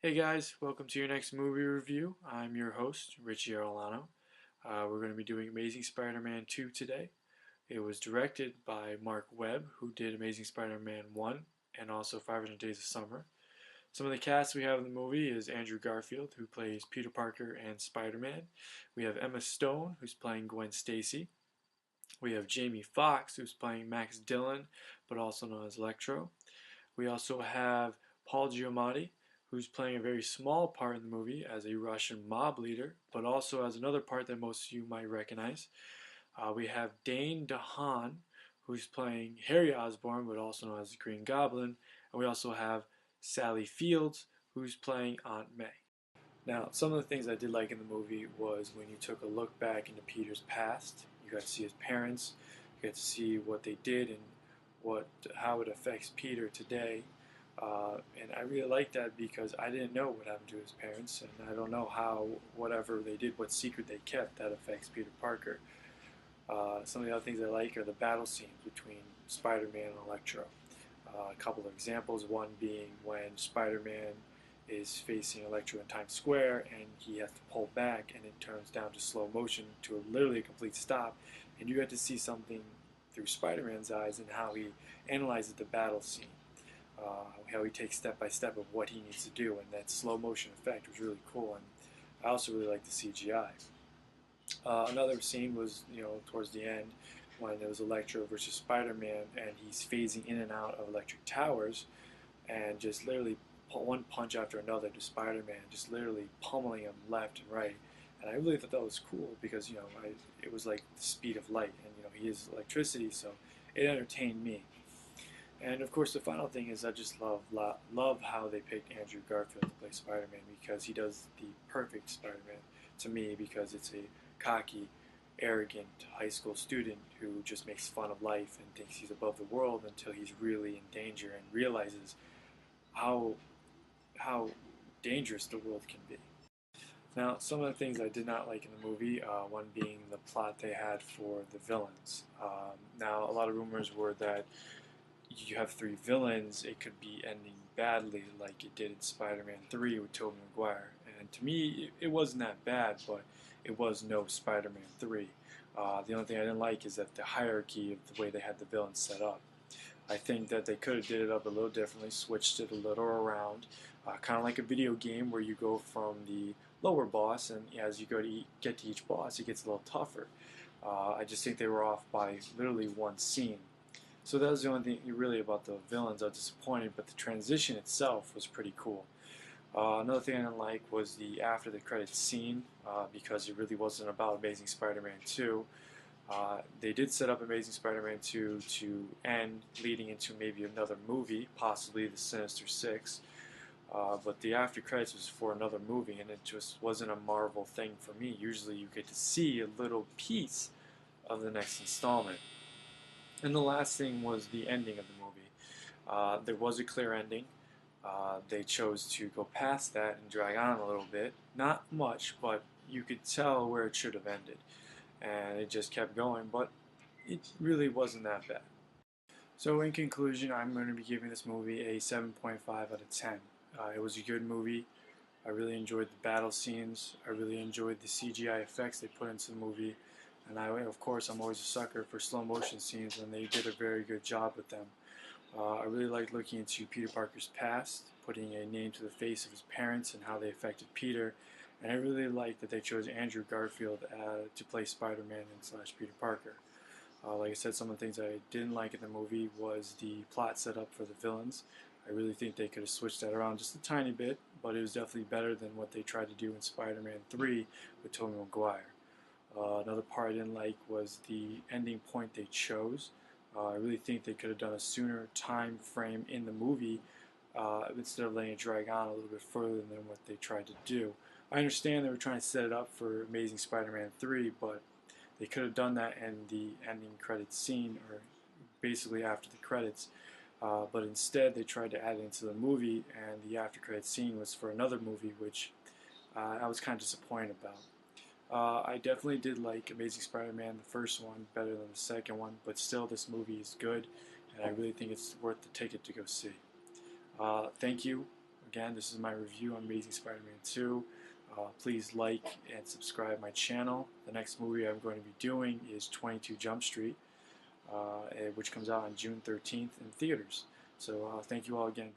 Hey guys, welcome to your next movie review. I'm your host, Richie Arolano. We're going to be doing Amazing Spider-Man 2 today. It was directed by Mark Webb, who did Amazing Spider-Man 1 and also 500 Days of Summer. Some of the cast we have in the movie is Andrew Garfield, who plays Peter Parker and Spider-Man. We have Emma Stone, who's playing Gwen Stacy. We have Jamie Foxx, who's playing Max Dillon, but also known as Electro. We also have Paul Giamatti, who's playing a very small part in the movie as a Russian mob leader, but also has another part that most of you might recognize. We have Dane DeHaan, who's playing Harry Osborn, but also known as the Green Goblin. And we also have Sally Fields, who's playing Aunt May. Now, some of the things I did like in the movie was when you took a look back into Peter's past, you got to see his parents, you got to see what they did and how it affects Peter today. And I really like that because I didn't know what happened to his parents, and I don't know how whatever they did, what secret they kept, that affects Peter Parker. Some of the other things I like are the battle scenes between Spider-Man and Electro. A couple of examples, one being when Spider-Man is facing Electro in Times Square and he has to pull back and it turns down to slow motion to literally a complete stop, and you get to see something through Spider-Man's eyes and how he analyzes the battle scene. How he takes step by step of what he needs to do, and that slow motion effect was really cool, and I also really liked the CGI. Another scene was, towards the end when it was Electro versus Spider-Man, and he's phasing in and out of electric towers, and just literally one punch after another to Spider-Man, just literally pummeling him left and right. And I really thought that was cool because it was like the speed of light, and he is electricity, so it entertained me. And of course, the final thing is I just love how they picked Andrew Garfield to play Spider-Man, because he does the perfect Spider-Man to me, because it's a cocky, arrogant high school student who just makes fun of life and thinks he's above the world until he's really in danger and realizes how dangerous the world can be. Now, some of the things I did not like in the movie, one being the plot they had for the villains. Now, a lot of rumors were that you have three villains, it could be ending badly like it did in Spider-Man 3 with Tobey Maguire. And to me, it wasn't that bad, but it was no Spider-Man 3. The only thing I didn't like is that the hierarchy of the way they had the villains set up. I think that they could have did it up a little differently, switched it a little around, kind of like a video game where you go from the lower boss, and as you get to each boss, it gets a little tougher. I just think they were off by literally one scene. So that was the only thing really about the villains I was disappointed, but the transition itself was pretty cool. Another thing I didn't like was the after the credits scene, because it really wasn't about Amazing Spider-Man 2. They did set up Amazing Spider-Man 2 to end leading into maybe another movie, possibly the Sinister Six. But the after credits was for another movie, and it just wasn't a Marvel thing for me. Usually you get to see a little piece of the next installment. And the last thing was the ending of the movie. There was a clear ending. They chose to go past that and drag on a little bit. Not much, but you could tell where it should have ended. And it just kept going, but it really wasn't that bad. So in conclusion, I'm going to be giving this movie a 7.5 out of 10. It was a good movie. I really enjoyed the battle scenes. I really enjoyed the CGI effects they put into the movie. And of course, I'm always a sucker for slow motion scenes, and they did a very good job with them. I really liked looking into Peter Parker's past, putting a name to the face of his parents and how they affected Peter. And I really liked that they chose Andrew Garfield to play Spider-Man and / Peter Parker. Like I said, some of the things I didn't like in the movie was the plot setup for the villains. I really think they could have switched that around just a tiny bit, but it was definitely better than what they tried to do in Spider-Man 3 with Tobey Maguire. Another part I didn't like was the ending point they chose. I really think they could have done a sooner time frame in the movie instead of letting it drag on a little bit further than what they tried to do. I understand they were trying to set it up for Amazing Spider-Man 3, but they could have done that in the ending credits scene, or basically after the credits. But instead, they tried to add it into the movie, and the after credits scene was for another movie, which I was kind of disappointed about. I definitely did like Amazing Spider-Man, the first one, better than the second one, but still, this movie is good, and I really think it's worth the ticket to go see. Thank you. Again, this is my review on Amazing Spider-Man 2. Please like and subscribe my channel. The next movie I'm going to be doing is 22 Jump Street, which comes out on June 13th in theaters. So thank you all again.